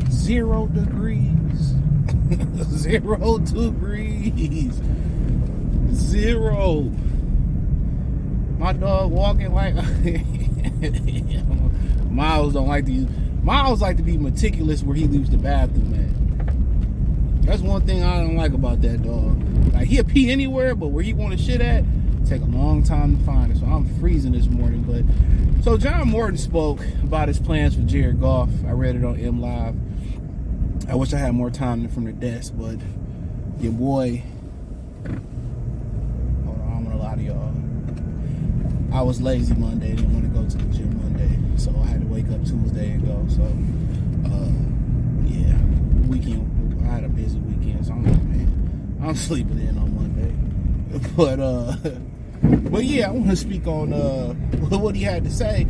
0 degrees. 0 degrees. 0. My dog walking like Miles don't like to use. Miles like to be meticulous where he leaves the bathroom at. That's one thing I don't like about that dog. Like, he'll pee anywhere, but where he want to shit at, take a long time to find it. So I'm freezing this morning. But so John Morton spoke about his plans for Jared Goff. I read it on M Live. I wish I had more time from the desk, but your boy. Hold on, I'm gonna lie to y'all. I was lazy Monday, didn't want to go to the gym Monday, so I had to wake up Tuesday and go. So, yeah, weekend. I had a busy weekend, so I'm like, man, I'm sleeping in on Monday. But yeah, I want to speak on what he had to say,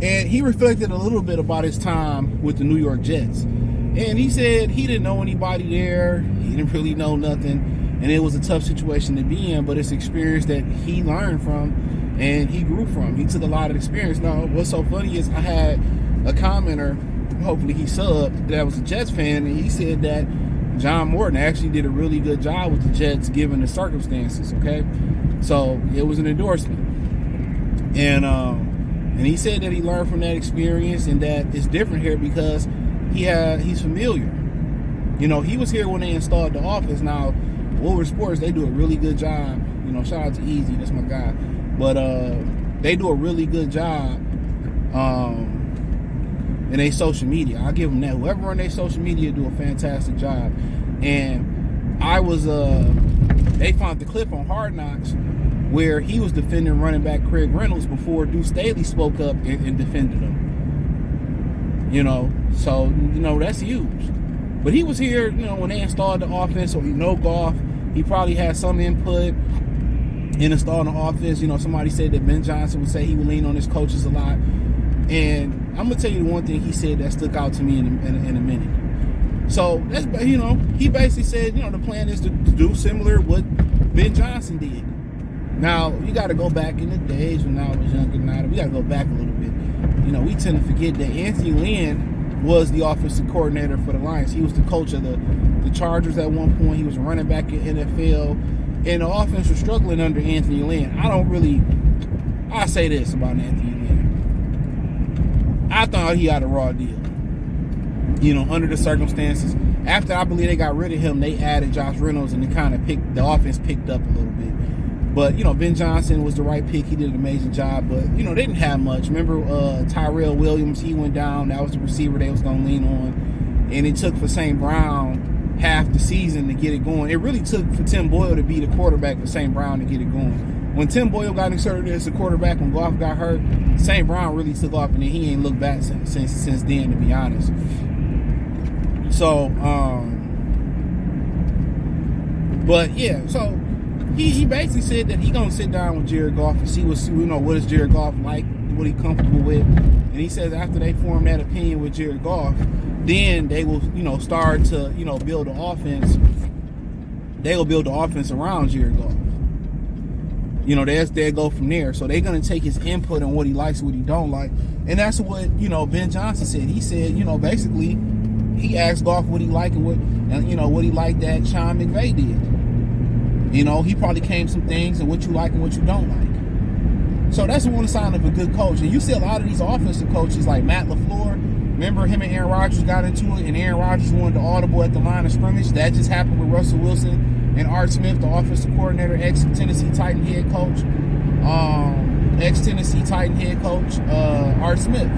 and he reflected a little bit about his time with the New York Jets, and he said he didn't know anybody there, he didn't really know nothing, and it was a tough situation to be in, but it's experience that he learned from. And he grew from. He took a lot of experience. Now, what's so funny is I had a commenter, hopefully he subbed, that was a Jets fan, and he said that John Morton actually did a really good job with the Jets given the circumstances, okay? So it was an endorsement. And he said that he learned from that experience and that it's different here because he's familiar. You know, he was here when they installed the office. Now, Woolworth Sports, they do a really good job. You know, shout out to Easy, that's my guy. But they do a really good job in their social media. I'll give them that. Whoever on their social media do a fantastic job. And they found the clip on Hard Knocks where he was defending running back Craig Reynolds before Deuce Staley spoke up and defended him. You know, so, you know, that's huge. But he was here, you know, when they installed the offense, so he know Goff. He probably had some input in installing the offense. You know, somebody said that Ben Johnson would say he would lean on his coaches a lot. And I'm going to tell you the one thing he said that stuck out to me in a minute. So, that's, you know, he basically said, you know, the plan is to do similar what Ben Johnson did. Now, you got to go back in the days when I was younger. Now, we got to go back a little bit. You know, we tend to forget that Anthony Lynn was the offensive coordinator for the Lions. He was the coach of the Chargers at one point. He was a running back in NFL. And the offense was struggling under Anthony Lynn. I say this about Anthony Lynn. I thought he had a raw deal. You know, under the circumstances. After I believe they got rid of him, they added Josh Reynolds and the offense picked up a little bit. But, you know, Ben Johnson was the right pick. He did an amazing job. But, you know, they didn't have much. Remember Tyrell Williams, he went down. That was the receiver they was going to lean on. And it took for St. Brown half the season to get it going. It really took for Tim Boyle to be the quarterback for St. Brown to get it going. When Tim Boyle got inserted as the quarterback, when Goff got hurt, St. Brown really took off, and then he ain't looked back since then, to be honest. So, but yeah, so he basically said that he gonna sit down with Jared Goff and see what is Jared Goff like, what he comfortable with, and he says after they form that opinion with Jared Goff, then they will, you know, start to, you know, build the offense. They will build the offense around Jared Goff. You know, they'll go from there. So they're going to take his input on what he likes, what he don't like. And that's what, you know, Ben Johnson said. He said, you know, basically, he asked Goff what he liked and what he liked that Sean McVay did. You know, he probably came some things and what you like and what you don't like. So that's one sign of a good coach. And you see a lot of these offensive coaches like Matt LaFleur. Remember him and Aaron Rodgers got into it, and Aaron Rodgers wanted the audible at the line of scrimmage. That just happened with Russell Wilson and Art Smith, the offensive coordinator, ex-Tennessee Titan head coach. Art Smith.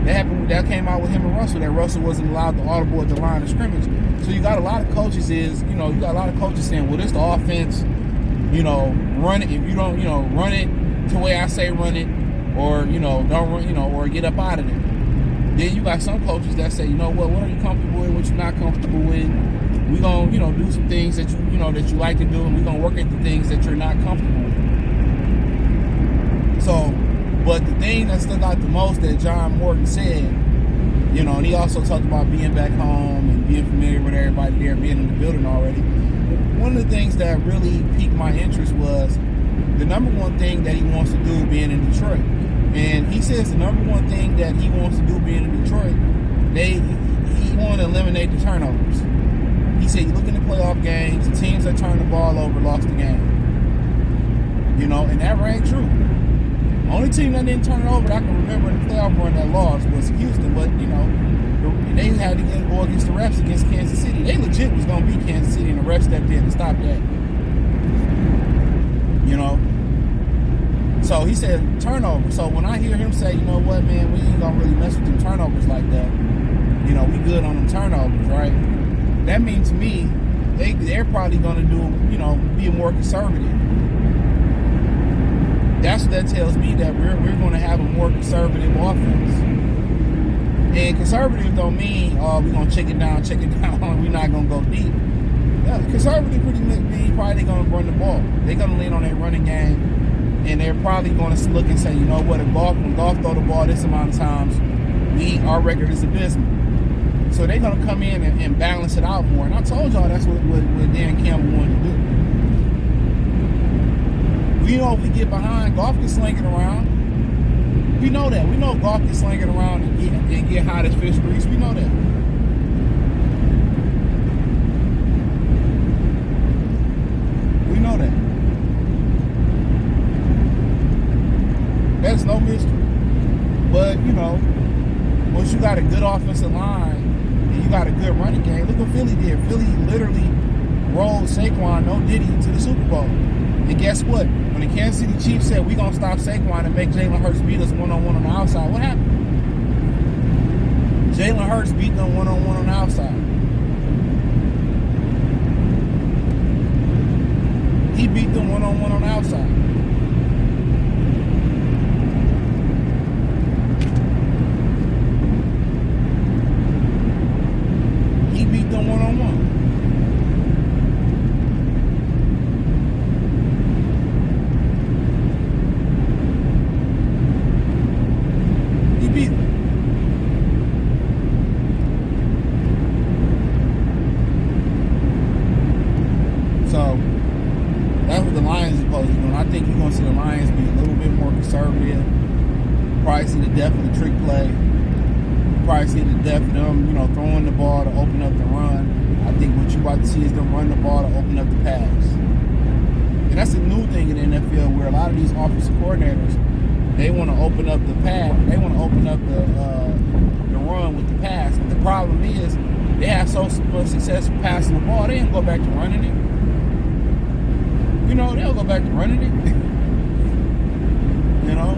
That came out with him and Russell, that Russell wasn't allowed the audible at the line of scrimmage. So you got a lot of coaches saying, well, this the offense, you know, run it. If you don't, you know, run it the way I say run it, or, you know, don't run, you know, or get up out of there. Then you got some coaches that say, you know what are you comfortable with, what you're not comfortable with. We're going to, you know, do some things that that you like to do, and we're going to work at the things that you're not comfortable with. So, but the thing that stuck out the most that John Morton said, you know, and he also talked about being back home and being familiar with everybody there, being in the building already. One of the things that really piqued my interest was the number one thing that he wants to do being in Detroit. And he says the number one thing that he wants to do being in Detroit, he going to eliminate the turnovers. He said, you look in the playoff games, the teams that turned the ball over lost the game. You know, and that rang true. Only team that didn't turn it over that I can remember in the playoff run that lost was Houston, but, you know, they had to go against the refs against Kansas City. They legit was going to beat Kansas City, and the refs stepped in to stop that. You know? So he said turnover. So when I hear him say, you know what, man, we ain't going to really mess with them turnovers like that. You know, we good on them turnovers, right? That means to me, they're probably going to do, you know, be more conservative. That's what that tells me, that we're going to have a more conservative offense. And conservative don't mean, oh, we're going to check it down, we're not going to go deep. Yeah, conservative pretty much mean probably they're going to run the ball. They're going to lean on their running game, and they're probably going to look and say, you know what, when Goff throw the ball this amount of times, our record is abysmal. So they're going to come in and balance it out more. And I told y'all that's what Dan Campbell wanted to do. We know if we get behind, Goff can sling it around. We know that. We know Goff can sling it around and get hot as fish grease. We know that. We know that. That's no mystery. But, you know, once you got a good offensive line and you got a good running game, look what Philly did. Philly literally rolled Saquon, no Diddy, to the Super Bowl. And guess what? When the Kansas City Chiefs said, we're going to stop Saquon and make Jalen Hurts beat us one-on-one on the outside, what happened? Jalen Hurts beat them one-on-one on the outside. He beat them one-on-one on the outside. He beat them one-on-one. So that's what the Lions are supposed to do. And I think you're going to see the Lions be a little bit more conservative. Probably see the depth of the trick play. Probably see the depth of them, you know, throwing the ball to open up the run. I think what you're about to see is them run the ball to open up the pass. And that's a new thing in the NFL, where a lot of these offensive coordinators, they want to open up the pass. They want to open up the run with the pass. But the problem is, they have so much success passing the ball, they didn't go back to running it. You know, they'll go back to running it. You know?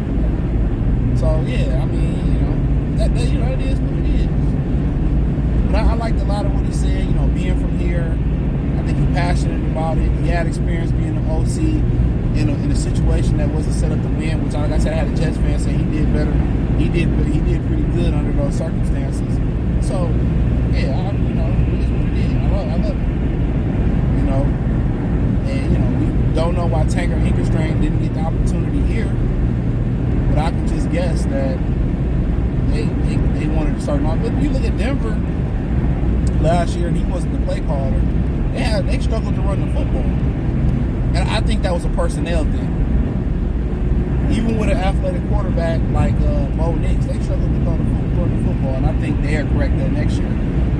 So, yeah, I mean, you know, that you know, it is what it is. But I liked a lot of what he said, you know, being from here. I think he's passionate about it. He had experience being an OC in a situation that wasn't set up to win, which, like I said, I had a Jets fan say he did better. He did pretty good under those circumstances. So, yeah, you know, it is what it is. I love it. You know? And, you know, we don't know why Tanker Hinkerstrain didn't get the opportunity here, but I can just guess that they wanted to start him off. But you look at Denver last year, and he wasn't the play caller. They struggled to run the football, and I think that was a personnel thing. Even with an athletic quarterback like Bo Nix, they struggled to run the football, and I think they'll correct that next year.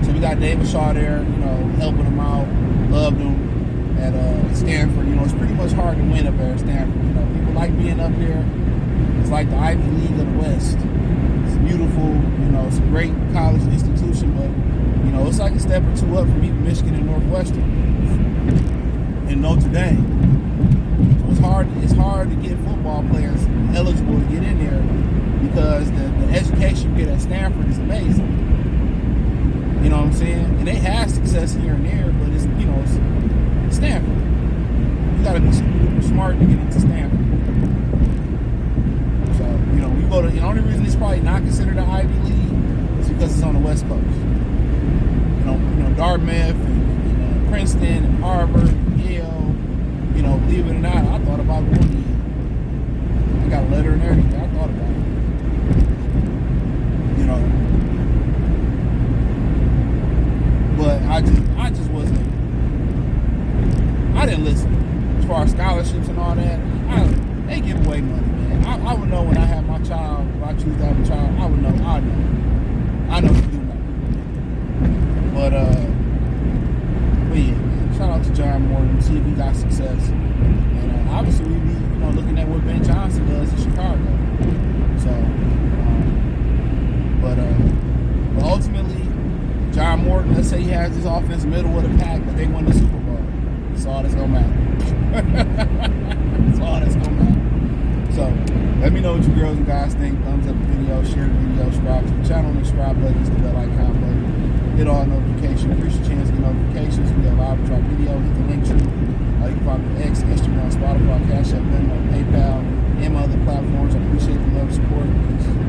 So we got David Shaw there, you know, helping them out. Loved him. At Stanford, you know, it's pretty much hard to win up there at Stanford. You know, people like being up there. It's like the Ivy League of the West. It's beautiful, you know, it's a great college institution, but, you know, it's like a step or two up from even Michigan and Northwestern and Notre Dame. So it's hard to get football players eligible to get in there, because the education you get at Stanford is amazing. You know what I'm saying? And they have success here and there, but it's, you know, it's Stanford. You gotta be super smart to get into Stanford. So, you know, we go to, the only reason it's probably not considered an Ivy League is because it's on the West Coast. You know, Dartmouth and Princeton and Harvard and Yale. You know, believe it or not, I thought about going to Yale. I got a letter and everything. I thought about it. You know, but I just wasn't. I didn't listen. As far as scholarships and all that, they give away money, man. I would know when I have my child, if I choose to have a child, I would know. I know to do nothing. we got success. And obviously we be, looking at what Ben Johnson does in Chicago. So, but ultimately, John Morton, let's say he has this offense middle of the pack, but they won the Super Bowl. That's all that's gonna matter. That's all that's gonna matter. So, let me know what you girls and guys think. Thumbs up the video, share the video, subscribe to the channel, and the subscribe button is the bell icon button. Hit all notifications, increase your chance to get notifications. We have live drop video, hit the link tree. You can find me on X, Instagram, Spotify, Cash App, Venmo, PayPal, and my other platforms. I appreciate the love and support.